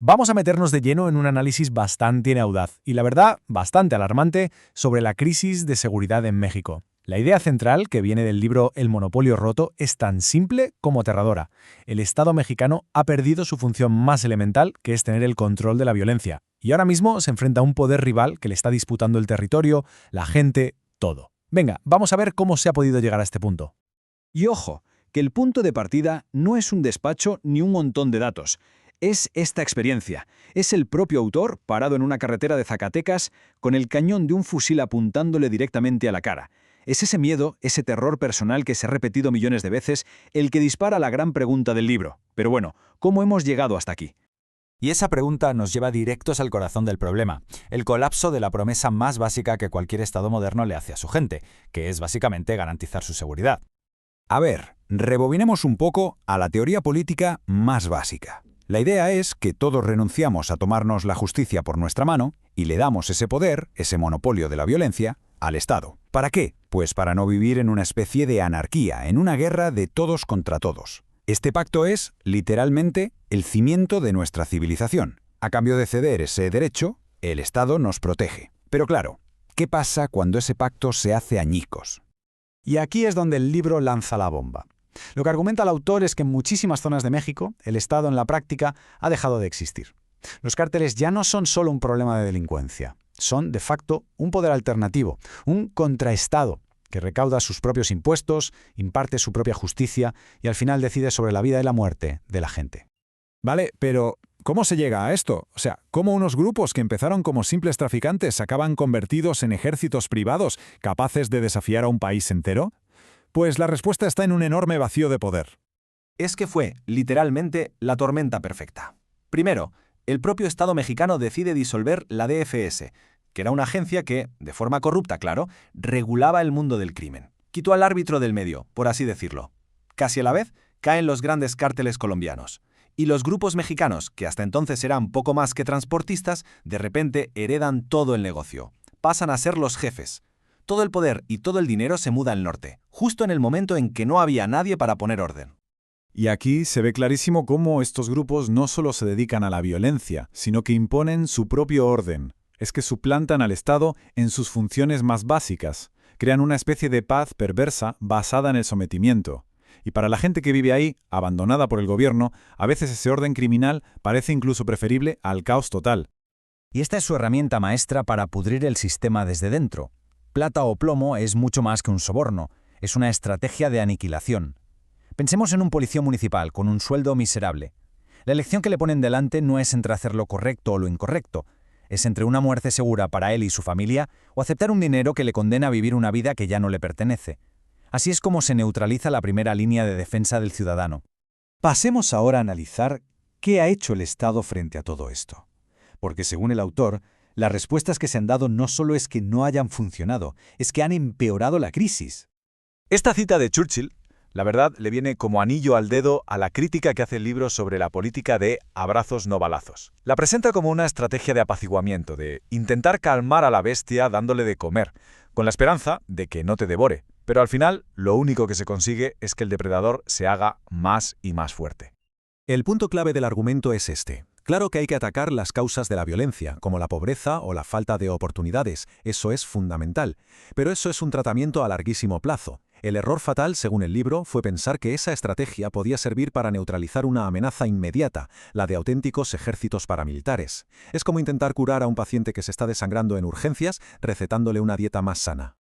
Vamos a meternos de lleno en un análisis bastante audaz y, la verdad, bastante alarmante sobre la crisis de seguridad en México. La idea central, que viene del libro El monopolio roto, es tan simple como aterradora. El Estado mexicano ha perdido su función más elemental, que es tener el control de la violencia, y ahora mismo se enfrenta a un poder rival que le está disputando el territorio, la gente, todo. Venga, vamos a ver cómo se ha podido llegar a este punto. Y ojo, que el punto de partida no es un despacho ni un montón de datos. Es esta experiencia. Es el propio autor parado en una carretera de Zacatecas con el cañón de un fusil apuntándole directamente a la cara. Es ese miedo, ese terror personal que se ha repetido millones de veces, el que dispara la gran pregunta del libro. Pero bueno, ¿cómo hemos llegado hasta aquí? Y esa pregunta nos lleva directos al corazón del problema, el colapso de la promesa más básica que cualquier Estado moderno le hace a su gente, que es básicamente garantizar su seguridad. A ver, rebobinemos un poco a la teoría política más básica. La idea es que todos renunciamos a tomarnos la justicia por nuestra mano y le damos ese poder, ese monopolio de la violencia, al Estado. ¿Para qué? Pues para no vivir en una especie de anarquía, en una guerra de todos contra todos. Este pacto es, literalmente, el cimiento de nuestra civilización. A cambio de ceder ese derecho, el Estado nos protege. Pero claro, ¿qué pasa cuando ese pacto se hace añicos? Y aquí es donde el libro lanza la bomba. Lo que argumenta el autor es que en muchísimas zonas de México, el Estado en la práctica ha dejado de existir. Los cárteles ya no son solo un problema de delincuencia, son de facto un poder alternativo, un contraestado que recauda sus propios impuestos, imparte su propia justicia y al final decide sobre la vida y la muerte de la gente. Vale, pero ¿cómo se llega a esto? O sea, ¿cómo unos grupos que empezaron como simples traficantes acaban convertidos en ejércitos privados capaces de desafiar a un país entero? Pues la respuesta está en un enorme vacío de poder. Es que fue, literalmente, la tormenta perfecta. Primero, el propio Estado mexicano decide disolver la DFS, que era una agencia que, de forma corrupta, claro, regulaba el mundo del crimen. Quitó al árbitro del medio, por así decirlo. Casi a la vez, caen los grandes cárteles colombianos. Y los grupos mexicanos, que hasta entonces eran poco más que transportistas, de repente heredan todo el negocio. Pasan a ser los jefes. Todo el poder y todo el dinero se muda al norte, justo en el momento en que no había nadie para poner orden. Y aquí se ve clarísimo cómo estos grupos no solo se dedican a la violencia, sino que imponen su propio orden. Es que suplantan al Estado en sus funciones más básicas, crean una especie de paz perversa basada en el sometimiento. Y para la gente que vive ahí, abandonada por el gobierno, a veces ese orden criminal parece incluso preferible al caos total. Y esta es su herramienta maestra para pudrir el sistema desde dentro. Plata o plomo es mucho más que un soborno, es una estrategia de aniquilación. Pensemos en un policía municipal con un sueldo miserable. La elección que le ponen delante no es entre hacer lo correcto o lo incorrecto, es entre una muerte segura para él y su familia o aceptar un dinero que le condena a vivir una vida que ya no le pertenece. Así es como se neutraliza la primera línea de defensa del ciudadano. Pasemos ahora a analizar qué ha hecho el Estado frente a todo esto. Porque según el autor, las respuestas que se han dado no solo es que no hayan funcionado, es que han empeorado la crisis. Esta cita de Churchill, la verdad, le viene como anillo al dedo a la crítica que hace el libro sobre la política de abrazos no balazos. La presenta como una estrategia de apaciguamiento, de intentar calmar a la bestia dándole de comer, con la esperanza de que no te devore. Pero al final, lo único que se consigue es que el depredador se haga más y más fuerte. El punto clave del argumento es este. Claro que hay que atacar las causas de la violencia, como la pobreza o la falta de oportunidades, eso es fundamental. Pero eso es un tratamiento a larguísimo plazo. El error fatal, según el libro, fue pensar que esa estrategia podía servir para neutralizar una amenaza inmediata, la de auténticos ejércitos paramilitares. Es como intentar curar a un paciente que se está desangrando en urgencias, recetándole una dieta más sana.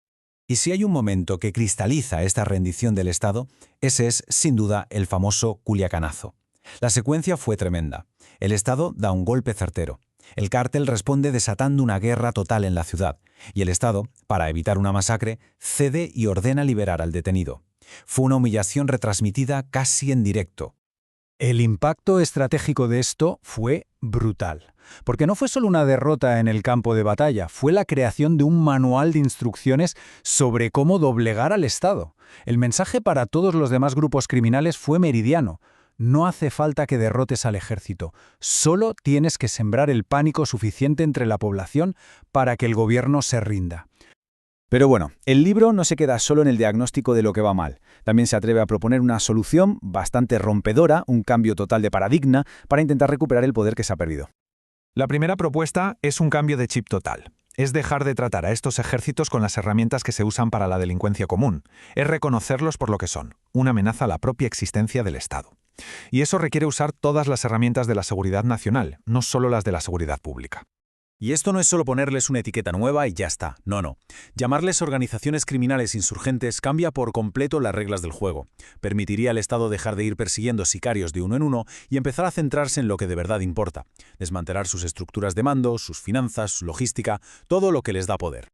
Y si hay un momento que cristaliza esta rendición del Estado, ese es, sin duda, el famoso Culiacanazo. La secuencia fue tremenda. El Estado da un golpe certero. El cártel responde desatando una guerra total en la ciudad. Y el Estado, para evitar una masacre, cede y ordena liberar al detenido. Fue una humillación retransmitida casi en directo. El impacto estratégico de esto fue brutal, porque no fue solo una derrota en el campo de batalla, fue la creación de un manual de instrucciones sobre cómo doblegar al Estado. El mensaje para todos los demás grupos criminales fue meridiano. No hace falta que derrotes al ejército, solo tienes que sembrar el pánico suficiente entre la población para que el gobierno se rinda. Pero bueno, el libro no se queda solo en el diagnóstico de lo que va mal. También se atreve a proponer una solución bastante rompedora, un cambio total de paradigma, para intentar recuperar el poder que se ha perdido. La primera propuesta es un cambio de chip total. Es dejar de tratar a estos ejércitos con las herramientas que se usan para la delincuencia común. Es reconocerlos por lo que son, una amenaza a la propia existencia del Estado. Y eso requiere usar todas las herramientas de la seguridad nacional, no solo las de la seguridad pública. Y esto no es solo ponerles una etiqueta nueva y ya está. No. Llamarles organizaciones criminales insurgentes cambia por completo las reglas del juego. Permitiría al Estado dejar de ir persiguiendo sicarios de uno en uno y empezar a centrarse en lo que de verdad importa. Desmantelar sus estructuras de mando, sus finanzas, su logística, todo lo que les da poder.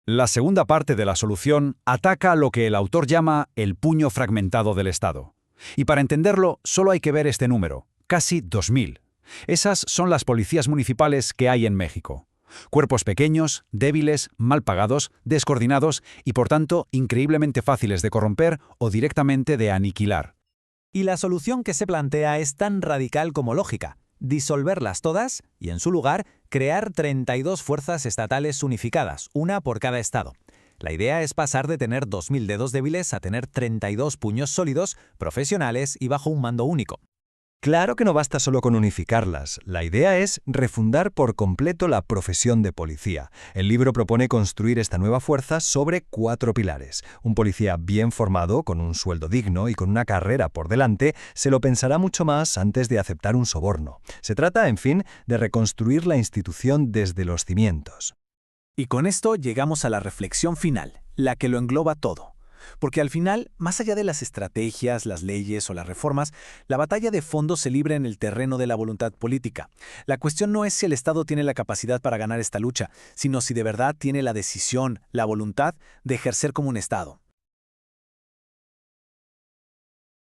La segunda parte de la solución ataca lo que el autor llama el puño fragmentado del Estado. Y para entenderlo, solo hay que ver este número, casi 2000. Esas son las policías municipales que hay en México. Cuerpos pequeños, débiles, mal pagados, descoordinados y, por tanto, increíblemente fáciles de corromper o directamente de aniquilar. Y la solución que se plantea es tan radical como lógica: disolverlas todas y, en su lugar, crear 32 fuerzas estatales unificadas, una por cada estado. La idea es pasar de tener 2000 dedos débiles a tener 32 puños sólidos, profesionales y bajo un mando único. Claro que no basta solo con unificarlas. La idea es refundar por completo la profesión de policía. El libro propone construir esta nueva fuerza sobre 4 pilares. Un policía bien formado, con un sueldo digno y con una carrera por delante, se lo pensará mucho más antes de aceptar un soborno. Se trata, en fin, de reconstruir la institución desde los cimientos. Y con esto llegamos a la reflexión final, la que lo engloba todo. Porque al final, más allá de las estrategias, las leyes o las reformas, la batalla de fondo se libra en el terreno de la voluntad política. La cuestión no es si el Estado tiene la capacidad para ganar esta lucha, sino si de verdad tiene la decisión, la voluntad de ejercer como un Estado.